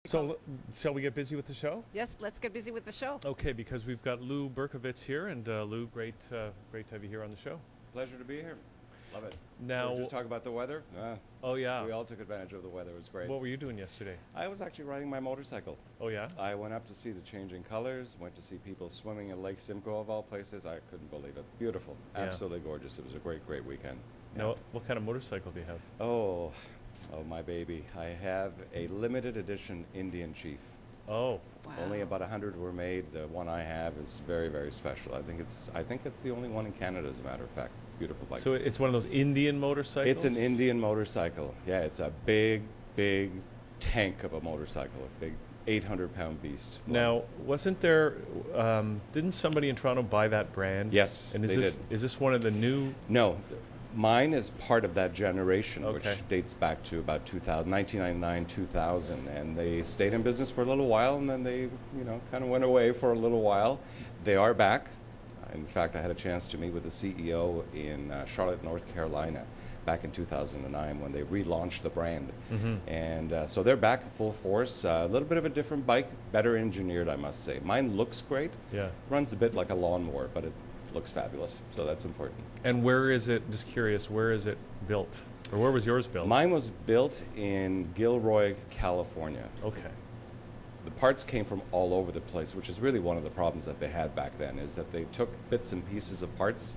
So, shall we get busy with the show? Yes, let's get busy with the show. Okay, because we've got Lou Berkovits here, and Lou, great to have you here on the show. Pleasure to be here. Love it. Now, We're just talking about the weather. Oh yeah, We all took advantage of the weather. It was great. what were you doing yesterday? I was actually riding my motorcycle. Oh yeah, I went up to see the changing colors, went to see people swimming in Lake Simcoe of all places. I couldn't believe it. Beautiful. Yeah. Absolutely gorgeous. It was a great, great weekend. Now, what kind of motorcycle do you have? Oh, my baby. I have a limited edition Indian Chief. Oh, Wow. Only about 100 were made. The one I have is very, very special. I think it's the only one in Canada, as a matter of fact. Beautiful bike. so it's one of those Indian motorcycles? It's an Indian motorcycle. Yeah, it's a big, big tank of a motorcycle, a big 800-pound beast. Now, wasn't there? Didn't somebody in Toronto buy that brand? Yes, And they did. is this one of the new? No, mine is part of that generation, Okay. which dates back to about 2000, 1999, 2000, and they stayed in business for a little while, and then they, kind of went away for a little while. They are back. In fact, I had a chance to meet with the CEO in Charlotte, North Carolina, back in 2009 when they relaunched the brand. And so they're back in full force. A little bit of a different bike, better engineered, I must say. Mine looks great. Yeah. Runs a bit like a lawnmower, but it looks fabulous, so that's important. And where is it? Just curious, where is it built, or where was yours built? Mine was built in Gilroy, California. Okay. The parts came from all over the place, which is really one of the problems that they had back then, is that they took bits and pieces of parts,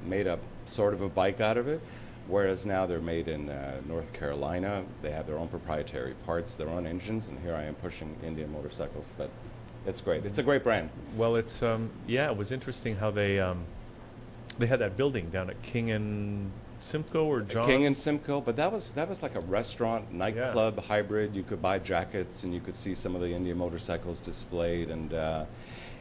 made a sort of a bike out of it, whereas now they're made in North Carolina. They have their own proprietary parts, their own engines, and here I am pushing Indian motorcycles, but it's great. It's a great brand. Well, it's it was interesting how they had that building down at King and Simcoe or John. King and Simcoe, but that was like a restaurant, nightclub hybrid. You could buy jackets and you could see some of the Indian motorcycles displayed, and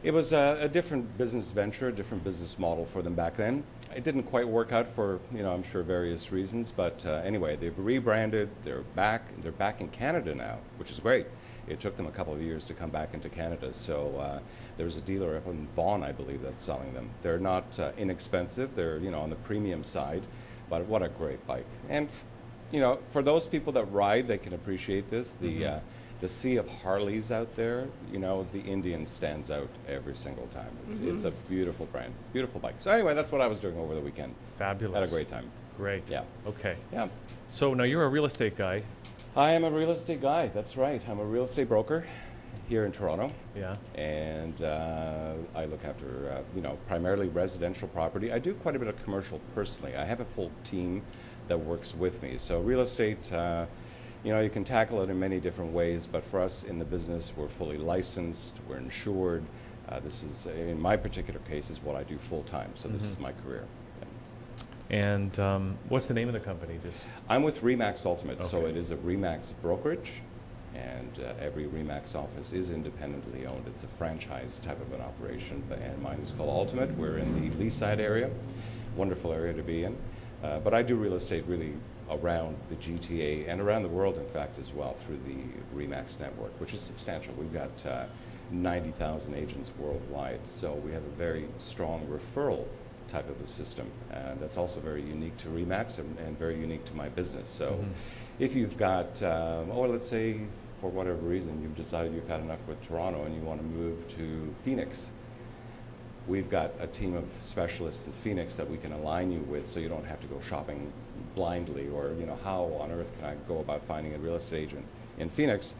it was a different business venture, a different business model for them back then. It didn't quite work out for, I'm sure, various reasons, but anyway, they've rebranded. They're back in Canada now, which is great. It took them a couple of years to come back into Canada, so there's a dealer up in Vaughan, I believe, that's selling them. They're not inexpensive. They're on the premium side, but what a great bike. And for those people that ride, they can appreciate this. The sea of Harleys out there, the Indian stands out every single time. It's a beautiful brand, beautiful bike. So anyway, that's what I was doing over the weekend. Fabulous. Had a great time. Great. Yeah. Okay. Yeah. So now you're a real estate guy. I am a real estate guy, that's right. I'm a real estate broker here in Toronto. Yeah. And I look after, primarily residential property. I do quite a bit of commercial personally. I have a full team that works with me. So real estate, you can tackle it in many different ways, but for us in the business, we're fully licensed, we're insured. This is, in my particular case, is what I do full time. So this is my career. And what's the name of the company? I'm with Remax Ultimate, so Okay. it is a Remax brokerage, and every Remax office is independently owned. It's a franchise type of an operation, and mine is called Ultimate. We're in the Leaside area, wonderful area to be in. But I do real estate really around the GTA and around the world, in fact, as well, through the Remax network, which is substantial. We've got 90,000 agents worldwide, so we have a very strong referral type of a system, and that's also very unique to Remax and very unique to my business. So if you've got, or let's say for whatever reason you've decided you've had enough with Toronto and you want to move to Phoenix, we've got a team of specialists in Phoenix that we can align you with, so you don't have to go shopping blindly, or how on earth can I go about finding a real estate agent in Phoenix.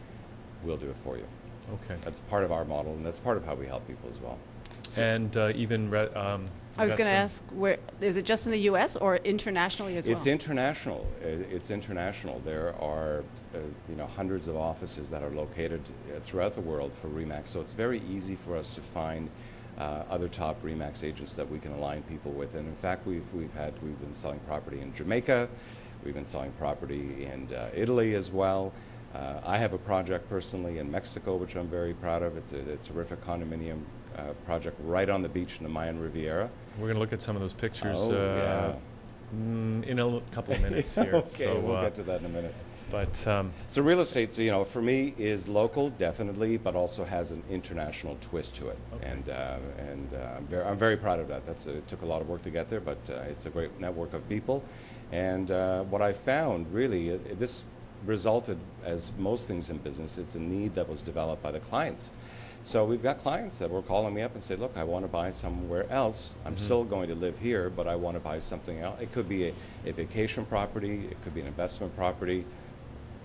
We'll do it for you. Okay. That's part of our model, and that's part of how we help people as well. And I was going to ask, where is it just in the U.S. or internationally as well? It's international. It's international. There are, hundreds of offices that are located throughout the world for Remax. So it's very easy for us to find other top Remax agents that we can align people with. And in fact, we've been selling property in Jamaica. We've been selling property in Italy as well. I have a project personally in Mexico, which I'm very proud of. It's a terrific condominium project right on the beach in the Mayan Riviera. We're going to look at some of those pictures Yeah. in a couple of minutes here. Okay, so, we'll get to that in a minute. But So real estate, for me, is local, definitely, but also has an international twist to it. Okay. And I'm very proud of that. It took a lot of work to get there, but it's a great network of people. And what I found, really, this resulted, as most things in business, it's a need that was developed by the clients. So we've got clients that were calling me up and say, look, I want to buy somewhere else. I'm still going to live here, but I want to buy something else. It could be a vacation property, it could be an investment property,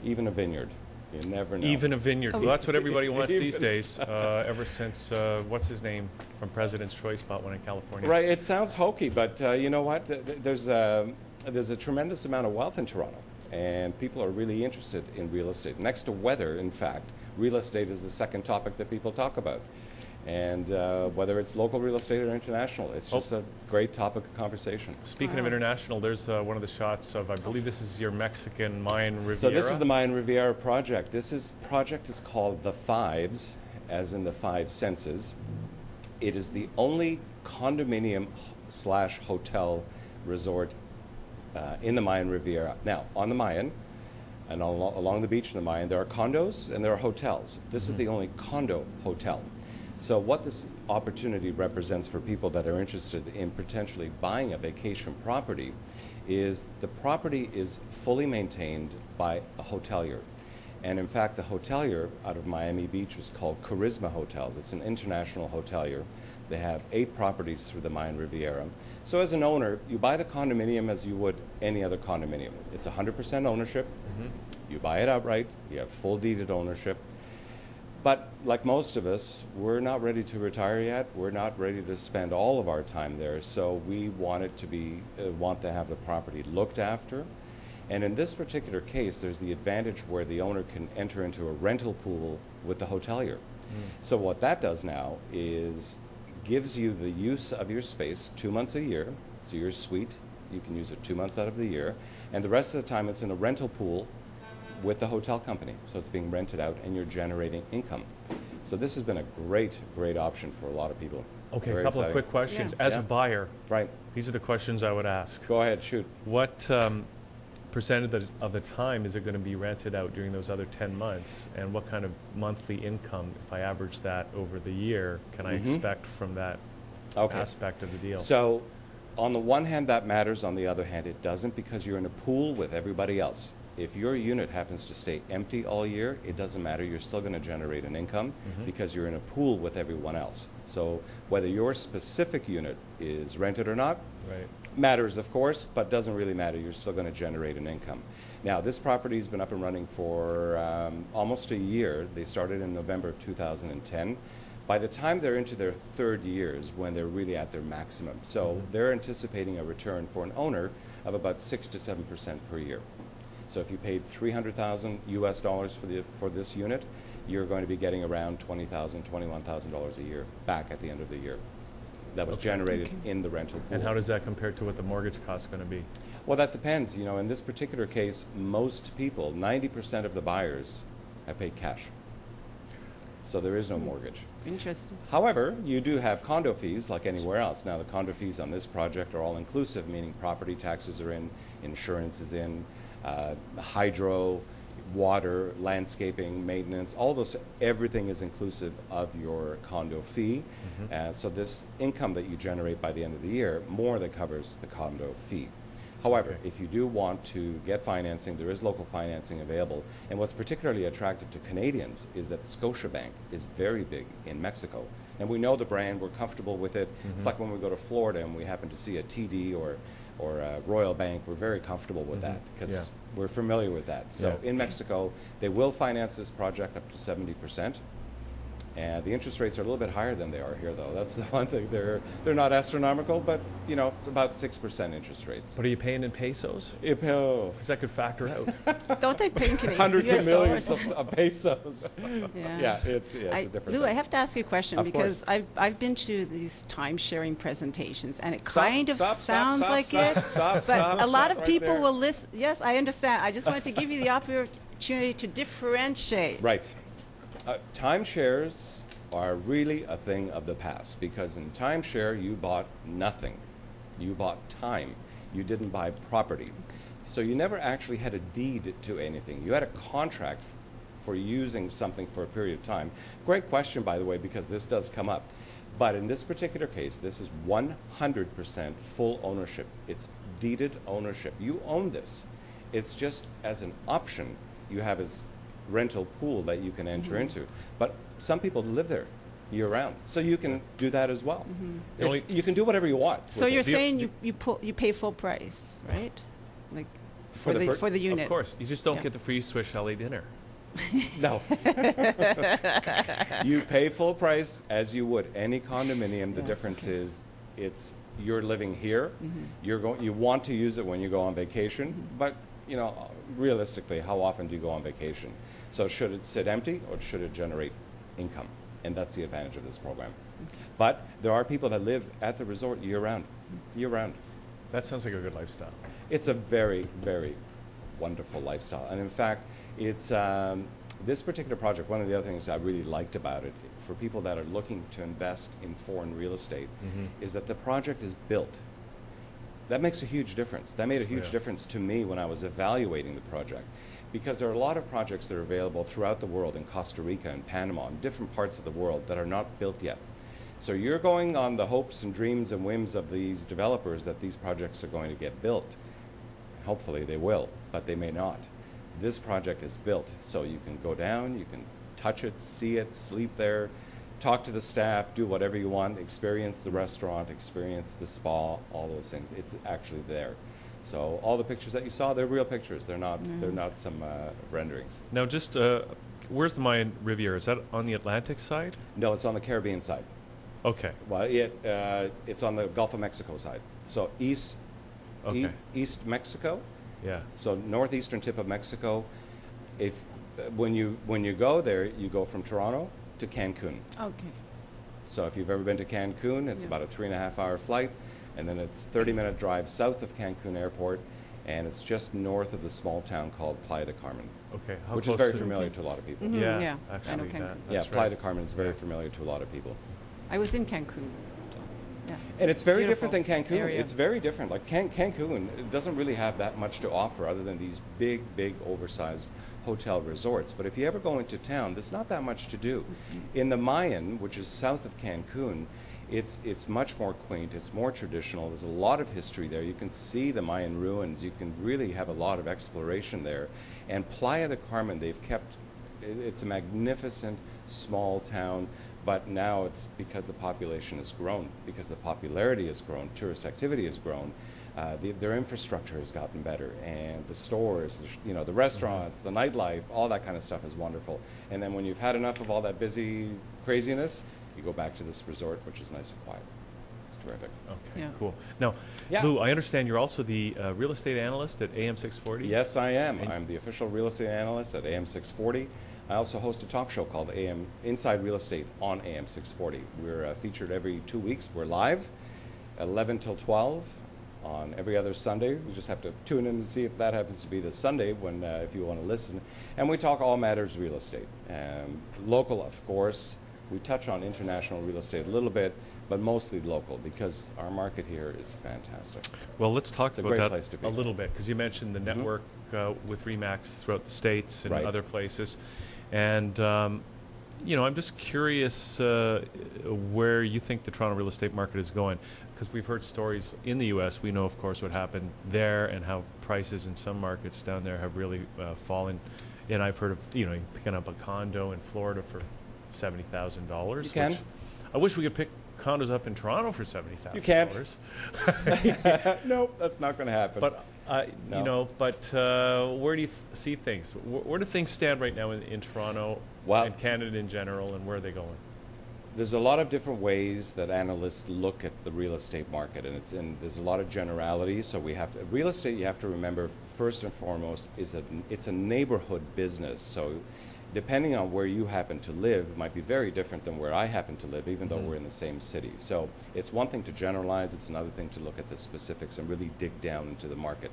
even a vineyard. You never know. Even a vineyard. Well, that's what everybody wants these days, ever since, what's his name from President's Choice bought one in California. Right, it sounds hokey, but you know what? There's a tremendous amount of wealth in Toronto, and people are really interested in real estate. Next to weather, in fact, real estate is the second topic that people talk about. And whether it's local real estate or international, it's just a great topic of conversation. Speaking of international, there's one of the shots of, I believe this is your Mexican Mayan Riviera. So this is the Mayan Riviera project. Project is called The Fives, as in the five senses. It is the only condominium / hotel resort in the Mayan Riviera. Now, on the Mayan, and along the beach in the Mayan, there are condos and there are hotels. This is the only condo hotel. So what this opportunity represents for people that are interested in potentially buying a vacation property is the property is fully maintained by a hotelier. And in fact, the hotelier out of Miami Beach is called Charisma Hotels. It's an international hotelier. They have 8 properties through the Mayan Riviera. So as an owner, you buy the condominium as you would any other condominium. It's 100% ownership. You buy it outright. You have full deeded ownership. But like most of us, we're not ready to retire yet. We're not ready to spend all of our time there. So we want it to be, want to have the property looked after. And in this particular case, there's the advantage where the owner can enter into a rental pool with the hotelier. So what that does now is gives you the use of your space 2 months a year. So your suite, you can use it 2 months out of the year. And the rest of the time it's in a rental pool with the hotel company. So it's being rented out and you're generating income. So this has been a great, great option for a lot of people. Okay, Very a couple exciting. of quick questions. As a buyer, Right. these are the questions I would ask. Go ahead, shoot. What percent of the time is it going to be rented out during those other 10 months? And what kind of monthly income, if I average that over the year, can I expect from that aspect of the deal? So on the one hand, that matters. On the other hand, it doesn't, because you're in a pool with everybody else. If your unit happens to stay empty all year, it doesn't matter. You're still going to generate an income because you're in a pool with everyone else. So whether your specific unit is rented or not, matters, of course, but doesn't really matter. You're still going to generate an income. Now, this property has been up and running for almost a year. They started in November of 2010. By the time they're into their 3rd year is when they're really at their maximum. So they're anticipating a return for an owner of about 6 to 7% per year. So if you paid $300,000 US for this unit, you're going to be getting around $20,000, $21,000 a year back at the end of the year. That was generated in the rental pool. And how does that compare to what the mortgage cost is going to be? Well, that depends. You know, in this particular case, most people, 90% of the buyers, have paid cash. So there is no mortgage. Interesting. However, you do have condo fees like anywhere else. Now, the condo fees on this project are all inclusive, meaning property taxes are in, insurance is in, hydro, water, landscaping, maintenance, all those, everything is inclusive of your condo fee. So this income that you generate by the end of the year more than covers the condo fee. However, if you do want to get financing, there is local financing available. And what's particularly attractive to Canadians is that Scotiabank is very big in Mexico. And we know the brand, we're comfortable with it. It's like when we go to Florida and we happen to see a TD or a Royal Bank, we're very comfortable with that because we're familiar with that. So in Mexico, they will finance this project up to 70%. And the interest rates are a little bit higher than they are here, though. That's the one thing. They're not astronomical, but you know, about 6% interest rates. What are you paying in pesos? Because that could factor out. Don't they pay in Canadian? Hundreds US of millions dollars? of pesos. Yeah. It's a different Lou, thing. I have to ask you a question Of because course. I've been to these time-sharing presentations, and it kind of sounds like it. But a lot of people will listen. Yes, I understand. I just wanted to give you the opportunity to differentiate. Right. Timeshares are really a thing of the past because in timeshare you bought nothing. You bought time. You didn't buy property. So you never actually had a deed to anything. You had a contract for using something for a period of time. Great question, by the way, because this does come up. But in this particular case, this is 100% full ownership. It's deeded ownership. You own this. It's just as an option you have this rental pool that you can enter into. But some people live there year-round, so you can do that as well. You can do whatever you want. So you're saying you pay full price, right? Like for the unit. Of course, you just don't get the free Swiss chalet dinner. No. You pay full price as you would any condominium. The difference is you're living here. You want to use it when you go on vacation, but you know, realistically, how often do you go on vacation? So should it sit empty or should it generate income? And that's the advantage of this program. But there are people that live at the resort year-round. Year-round. That sounds like a good lifestyle. It's a very, very wonderful lifestyle. And in fact, it's this particular project, one of the other things I really liked about it, for people that are looking to invest in foreign real estate, is that the project is built. That makes a huge difference. That made a huge difference to me when I was evaluating the project, because there are a lot of projects that are available throughout the world, in Costa Rica and Panama, in different parts of the world, that are not built yet. So you're going on the hopes and dreams and whims of these developers that these projects are going to get built. Hopefully they will, but they may not. This project is built, so you can go down, you can touch it, see it, sleep there, talk to the staff, do whatever you want, experience the restaurant, experience the spa, all those things. It's actually there. So all the pictures that you saw, they're real pictures. They're not some renderings. Now, just where's the Mayan Riviera? Is that on the Atlantic side? No, it's on the Caribbean side. Okay. Well, it's on the Gulf of Mexico side. So east Mexico. Yeah. So northeastern tip of Mexico. When you go there, you go from Toronto to Cancun. Okay. So if you've ever been to Cancun, it's about a 3.5-hour flight, and then it's a 30-minute drive south of Cancun Airport, and it's just north of the small town called Playa del Carmen. Okay. Which is very familiar to a lot of people. Yeah. Actually, I know Cancun. Yeah, Playa del Carmen is very familiar to a lot of people. I was in Cancun. Yeah. And it's very different than Cancun. Area. It's very different. Like Cancun, it doesn't really have that much to offer other than these big, oversized hotel resorts. But if you ever go into town, there's not that much to do. In the Mayan, which is south of Cancun, it's much more quaint. It's more traditional. There's a lot of history there. You can see the Mayan ruins. You can really have a lot of exploration there. And Playa del Carmen, they've kept. It's a magnificent small town, but now it's because the population has grown, because the popularity has grown, tourist activity has grown, their infrastructure has gotten better, and the stores, the restaurants, the nightlife, all that kind of stuff is wonderful. And then when you've had enough of all that busy craziness, you go back to this resort, which is nice and quiet. It's terrific. Okay, cool. Now, Lou, I understand you're also the real estate analyst at AM 640? Yes, I am. I'm the official real estate analyst at AM 640. I also host a talk show called AM Inside Real Estate on AM 640. We're featured every 2 weeks. We're live, 11 till 12 on every other Sunday. You just have to tune in and see if that happens to be the Sunday when, if you want to listen. And we talk all matters real estate. Local, of course. We touch on international real estate a little bit, but mostly local, because our market here is fantastic. Well, let's talk about that a little bit, because you mentioned the network with RE/MAX throughout the States and other places. And, I'm just curious where you think the Toronto real estate market is going, because we've heard stories in the U.S. We know, of course, what happened there and how prices in some markets down there have really fallen. And I've heard of, picking up a condo in Florida for $70,000. You can. I wish we could pick condos up in Toronto for $70,000. You can't. Nope, that's not going to happen. But where do you see things? Where do things stand right now in Toronto and Canada in general, and where are they going? There's a lot of different ways that analysts look at the real estate market, and there's a lot of generalities. So real estate, you have to remember, first and foremost, it's a neighborhood business. So depending on where you happen to live might be very different than where I happen to live, even though we're in the same city. So it's one thing to generalize, it's another thing to look at the specifics and really dig down into the market.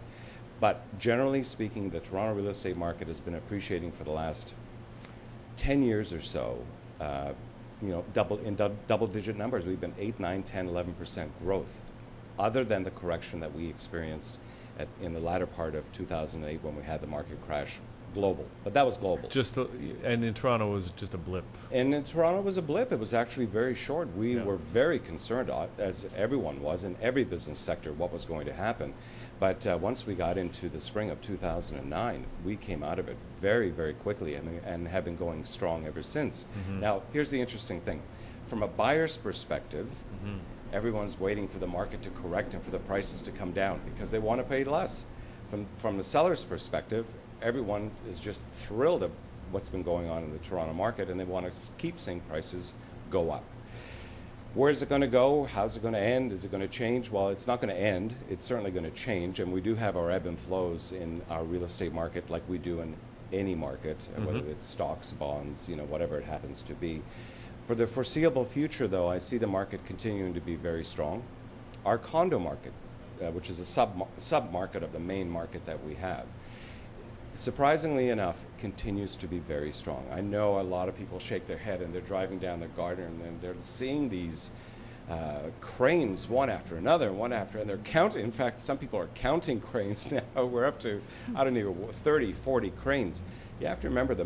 But generally speaking, the Toronto real estate market has been appreciating for the last 10 years or so, double-digit numbers. We've been 8, 9, 10, 11% growth, other than the correction that we experienced in the latter part of 2008 when we had the market crash global, but that was global. And in Toronto it was just a blip. And in Toronto it was a blip. It was actually very short. We were very concerned, as everyone was in every business sector, what was going to happen. But once we got into the spring of 2009, we came out of it very, very quickly and have been going strong ever since. Now, here's the interesting thing. From a buyer's perspective, everyone's waiting for the market to correct and for the prices to come down because they want to pay less. From the seller's perspective, everyone is just thrilled at what's been going on in the Toronto market, and they want to keep seeing prices go up. Where is it going to go? How's it going to end? Is it going to change? Well, it's not going to end. It's certainly going to change, and we do have our ebb and flows in our real estate market like we do in any market, whether it's stocks, bonds, whatever it happens to be. For the foreseeable future, though, I see the market continuing to be very strong. Our condo market, which is a sub-market of the main market that we have, surprisingly enough, continues to be very strong. I know a lot of people shake their head and they're driving down the garden and they're seeing these cranes one after another, and they're counting. In fact, some people are counting cranes now. We're up to, 30, 40 cranes. You have to remember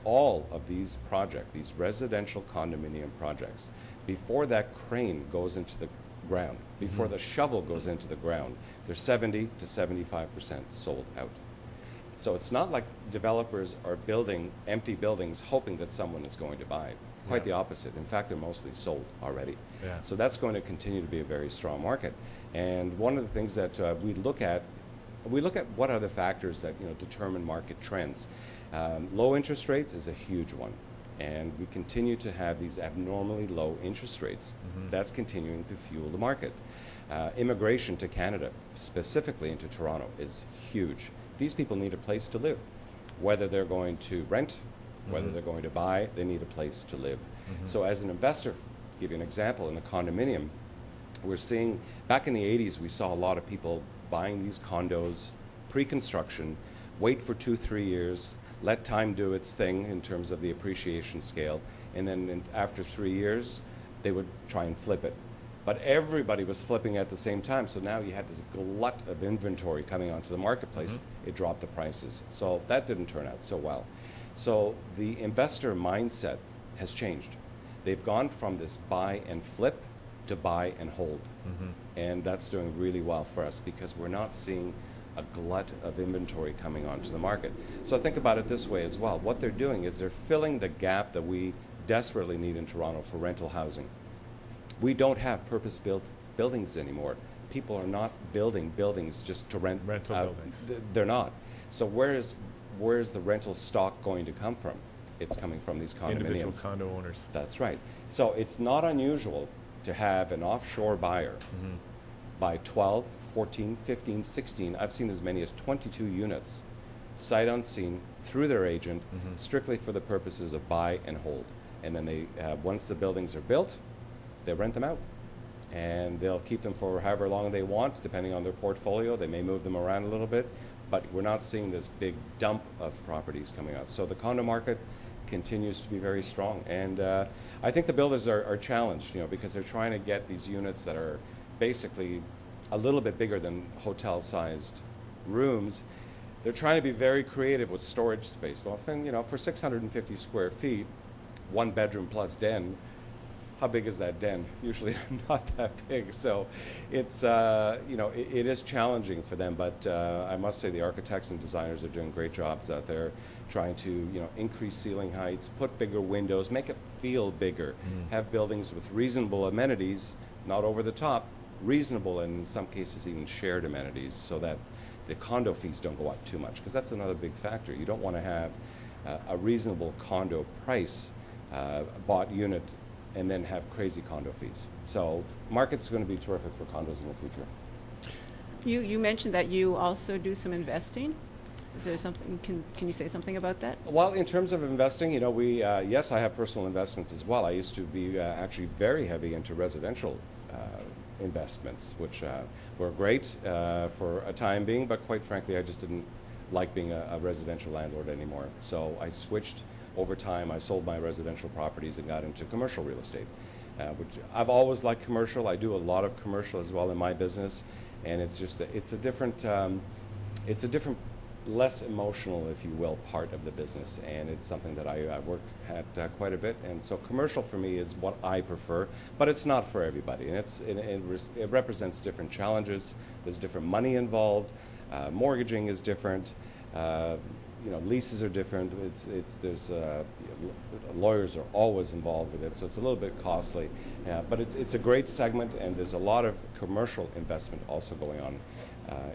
all of these projects, these residential condominium projects, before that crane goes into the ground, before the shovel goes into the ground, they're 70 to 75% sold out. So it's not like developers are building empty buildings hoping that someone is going to buy. Quite the opposite. In fact, they're mostly sold already. So that's going to continue to be a very strong market. And one of the things that we look at what are the factors that determine market trends. Low interest rates is a huge one. And we continue to have these abnormally low interest rates. That's continuing to fuel the market. Immigration to Canada, specifically into Toronto, is huge. These people need a place to live. Whether they're going to rent, whether they're going to buy, they need a place to live. So as an investor, to give you an example, in a condominium, we're seeing, back in the 80s, we saw a lot of people buying these condos, pre-construction, wait for 2-3 years, let time do its thing in terms of the appreciation scale, and then after 3 years, they would try and flip it. But everybody was flipping at the same time, so now you had this glut of inventory coming onto the marketplace. It dropped the prices. So that didn't turn out so well. So the investor mindset has changed. They've gone from this buy and flip to buy and hold. And that's doing really well for us because we're not seeing a glut of inventory coming onto the market. So think about it this way as well. What they're doing is they're filling the gap that we desperately need in Toronto for rental housing. We don't have purpose-built buildings anymore. People are not building buildings just to rent. Rental buildings. They're not. So where is the rental stock going to come from? It's coming from these condominiums. Individual condo owners. That's right. So it's not unusual to have an offshore buyer buy 12, 14, 15, 16, I've seen as many as 22 units, sight unseen, through their agent, strictly for the purposes of buy and hold. And then they, once the buildings are built, they rent them out. And they'll keep them for however long they want, depending on their portfolio. They may move them around a little bit, but we're not seeing this big dump of properties coming out. So the condo market continues to be very strong. And I think the builders are challenged, because they're trying to get these units that are basically a little bit bigger than hotel-sized rooms. They're trying to be very creative with storage space. Well, for 650 square feet, 1 bedroom plus den, how big is that den? Usually not that big. So it's, it is challenging for them, but I must say the architects and designers are doing great jobs out there, trying to, increase ceiling heights, put bigger windows, make it feel bigger, have buildings with reasonable amenities, not over the top, reasonable, and in some cases even shared amenities, so that the condo fees don't go up too much, because that's another big factor. You don't want to have a reasonable condo price bought unit and then have crazy condo fees. So market's going to be terrific for condos in the future. You mentioned that you also do some investing. Is there something, can you say something about that? Well, in terms of investing, yes, I have personal investments as well. I used to be actually very heavy into residential investments, which were great for a time being, but quite frankly, I just didn't like being a residential landlord anymore. So I switched over time. I sold my residential properties and got into commercial real estate, which I've always liked commercial. I do a lot of commercial as well in my business, and it's just it's a different less emotional, if you will, part of the business, and it's something that I work at quite a bit. And so commercial for me is what I prefer, but it's not for everybody, and it represents different challenges. There's different money involved. Mortgaging is different. You know, leases are different. There's lawyers are always involved with it, so it's a little bit costly. But it's a great segment, and there's a lot of commercial investment also going on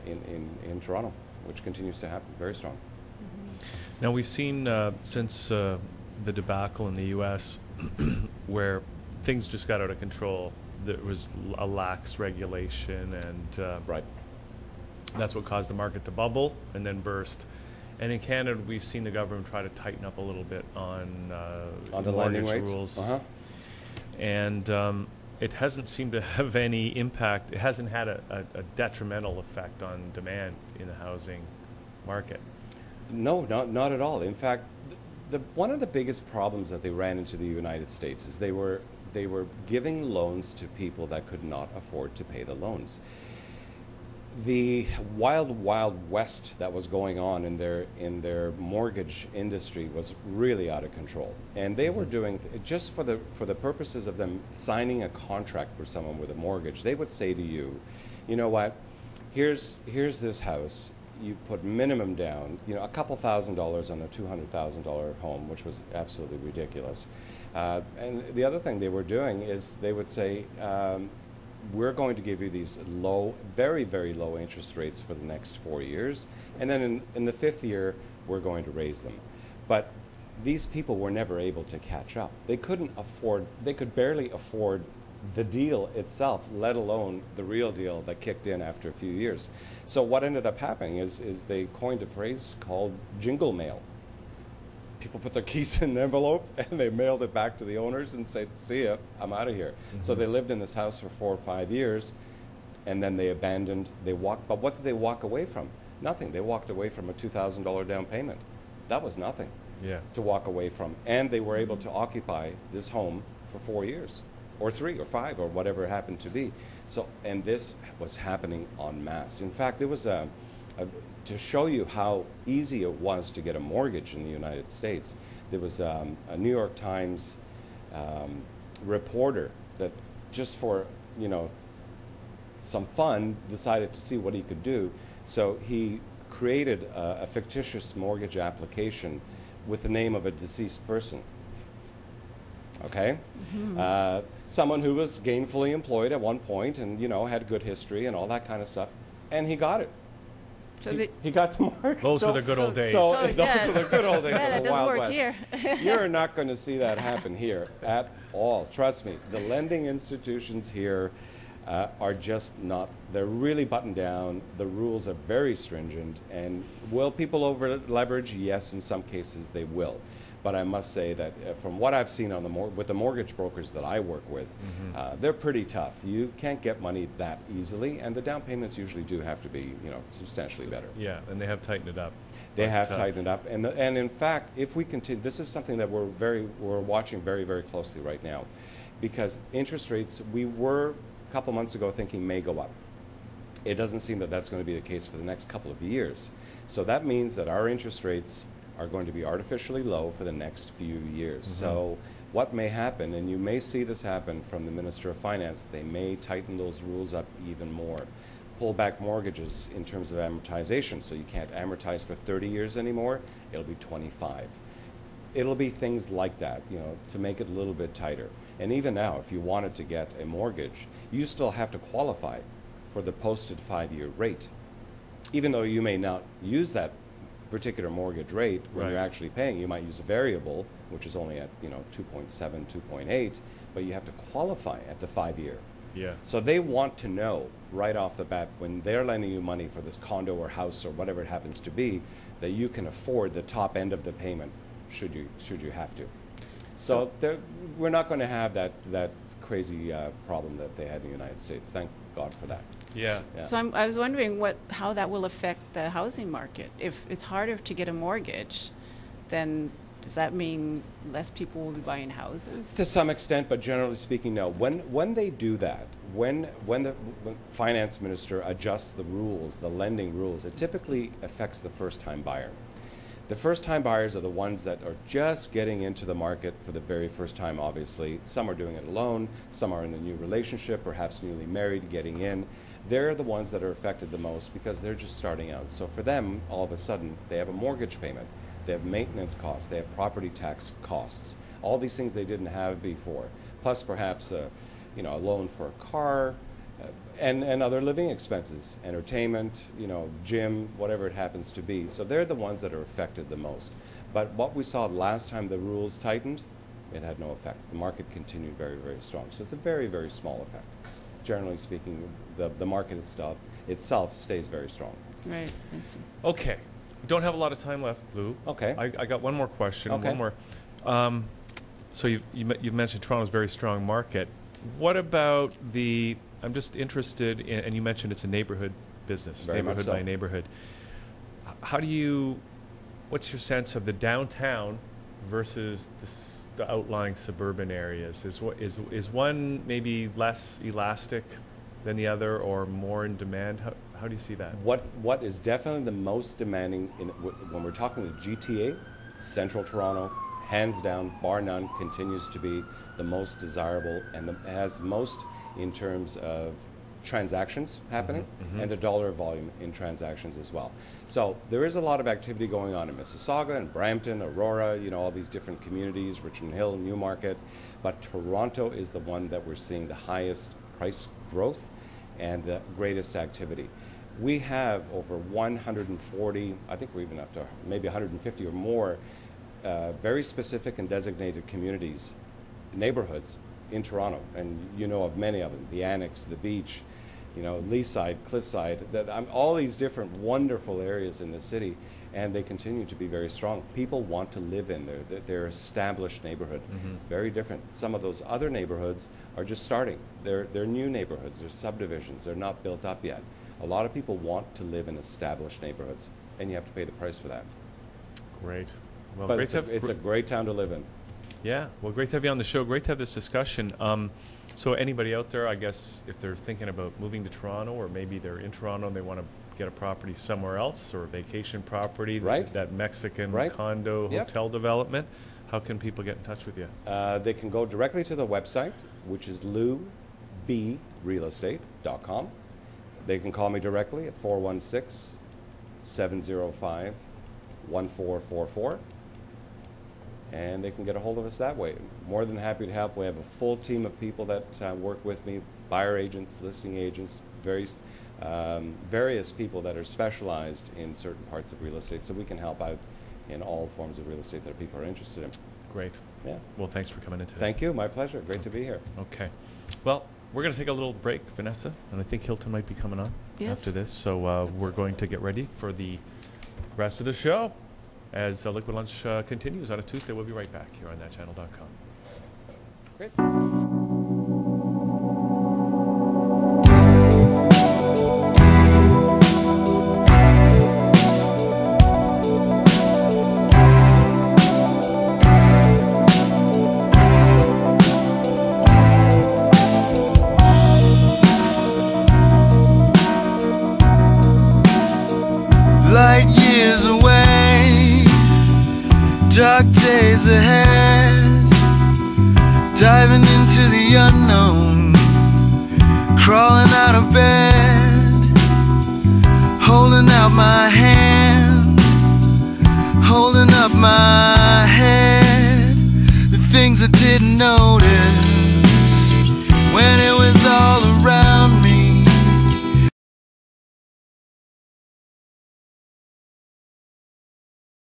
in Toronto, which continues to happen very strong. Now we've seen since the debacle in the U.S. where things just got out of control. There was a lax regulation, and Right. that's what caused the market to bubble and then burst. And in Canada, we've seen the government try to tighten up a little bit on the lending rates rules. And it hasn't seemed to have any impact. It hasn't had a detrimental effect on demand in the housing market. No, not at all. In fact, one of the biggest problems that they ran into the United States is they were giving loans to people that could not afford to pay the loans. The wild west that was going on in their mortgage industry was really out of control, and they were doing just for the purposes of them signing a contract for someone with a mortgage. They would say to you, you know what, here's this house. You put minimum down, you know, a couple $1,000s on a $200,000 home, which was absolutely ridiculous. And the other thing they were doing is they would say, we're going to give you these low, very, very low interest rates for the next 4 years. And then in the 5th year, we're going to raise them. But these people were never able to catch up. They couldn't afford, they could barely afford the deal itself, let alone the real deal that kicked in after a few years. So what ended up happening is they coined a phrase called jingle mail. People put their keys in an envelope and they mailed it back to the owners and said, see ya, I'm out of here. So they lived in this house for 4 or 5 years, and then they abandoned, they walked, but what did they walk away from? Nothing. They walked away from a $2,000 down payment. That was nothing to walk away from. And they were able to occupy this home for 4 years, or 3 or 5, or whatever it happened to be. So, and this was happening en masse. In fact, there was to show you how easy it was to get a mortgage in the United States, there was a New York Times reporter that just for, you know, some fun decided to see what he could do. So he created a fictitious mortgage application with the name of a deceased person. Okay? Someone who was gainfully employed at one point and, you know, had good history and all that kind of stuff. And he got it. So he got the mortgage. Those were the good old days. Those were the good old days of the Wild West. Here. You're not going to see that happen here at all. Trust me. The lending institutions here are just not, they're really buttoned down. The rules are very stringent. And will people over leverage? Yes, in some cases they will. But I must say that from what I've seen on with the mortgage brokers that I work with, they're pretty tough. You can't get money that easily, and the down payments usually do have to be, you know, substantially better. Yeah, and they have tightened it up. They have tightened it up, and in fact, if we continue, this is something that we're watching very, very closely right now, because interest rates, we were a couple months ago thinking may go up. It doesn't seem that that's going to be the case for the next couple of years. So that means that our interest rates are going to be artificially low for the next few years. So what may happen, and you may see this happen from the Minister of Finance, they may tighten those rules up even more. Pull back mortgages in terms of amortization, so you can't amortize for 30 years anymore, it'll be 25. It'll be things like that, you know, to make it a little bit tighter. And even now, if you wanted to get a mortgage, you still have to qualify for the posted 5-year rate. Even though you may not use that particular mortgage rate when you're actually paying, you might use a variable, which is only at, you know, 2.7, 2.8, but you have to qualify at the 5-year. Yeah. So they want to know right off the bat when they're lending you money for this condo or house or whatever it happens to be, that you can afford the top end of the payment should you have to. So we're not going to have that crazy problem that they had in the United States. Thank God for that. Yeah. So I was wondering how that will affect the housing market. If it's harder to get a mortgage, then Does that mean less people will be buying houses? To some extent, but generally speaking, no. When they do that, when the finance minister adjusts the rules, the lending rules, it typically affects the first-time buyer. The first-time buyers are the ones that are just getting into the market for the very first time, obviously. Some are doing it alone, some are in a new relationship, perhaps newly married, getting in. They're the ones that are affected the most because they're just starting out. So for them, all of a sudden, they have a mortgage payment, they have maintenance costs, they have property tax costs, all these things they didn't have before, plus perhaps a loan for a car, and other living expenses, entertainment, gym, whatever it happens to be. So they're the ones that are affected the most. But what we saw last time the rules tightened, it had no effect. The market continued very, very strong. So it's a very, very small effect. Generally speaking, the market itself stays very strong. Right, I see. Okay, we don't have a lot of time left, Lou. Okay. I got one more question. Okay. One more. So you've mentioned Toronto's very strong market. What about I'm just interested in, and you mentioned it's a neighborhood business, Very neighborhood much so. by neighborhood. What's your sense of the downtown versus the outlying suburban areas? Is one maybe less elastic than the other, or more in demand? How do you see that? What is definitely the most demanding when we're talking the GTA, Central Toronto, hands down, bar none, continues to be the most desirable and has most in terms of transactions happening and the dollar volume in transactions as well. So there is a lot of activity going on in Mississauga and Brampton, Aurora, all these different communities, Richmond Hill, Newmarket, but Toronto is the one that we're seeing the highest price growth and the greatest activity. We have over 140, I think we're even up to maybe 150 or more very specific and designated communities, neighborhoods in Toronto, and you know of many of them, the Annex, the Beach, Leaside, Cliffside, all these different wonderful areas in the city, and they continue to be very strong. People want to live in there. They're established neighborhood. It's very different. Some of those other neighborhoods are just starting. They're new neighborhoods, they're subdivisions, they're not built up yet. A lot of people want to live in established neighborhoods, and you have to pay the price for that. Great. Well, but it's a great town to live in. Yeah, well, great to have you on the show. Great to have this discussion. So anybody out there, I guess, if they're thinking about moving to Toronto, or maybe they're in Toronto and they want to get a property somewhere else, or a vacation property, right. that Mexican right. condo hotel development, how can people get in touch with you? They can go directly to the website, which is loubrealestate.com. They can call me directly at 416-705-1444. And they can get a hold of us that way. More than happy to help. We have a full team of people that work with me, buyer agents, listing agents, various people that are specialized in certain parts of real estate, so we can help out in all forms of real estate that people are interested in. Great. Yeah. Well, thanks for coming in today. Thank you. My pleasure. Great to be here. Okay. Well, we're going to take a little break, Vanessa, and I think Hilton might be coming on after this, so we're going to get ready for the rest of the show. As Liquid Lunch continues on a Tuesday, we'll be right back here on ThatChannel.com. Great. Light years away, dark days ahead, diving into the unknown, crawling out of bed, holding out my hand, holding up my head, the things I didn't notice,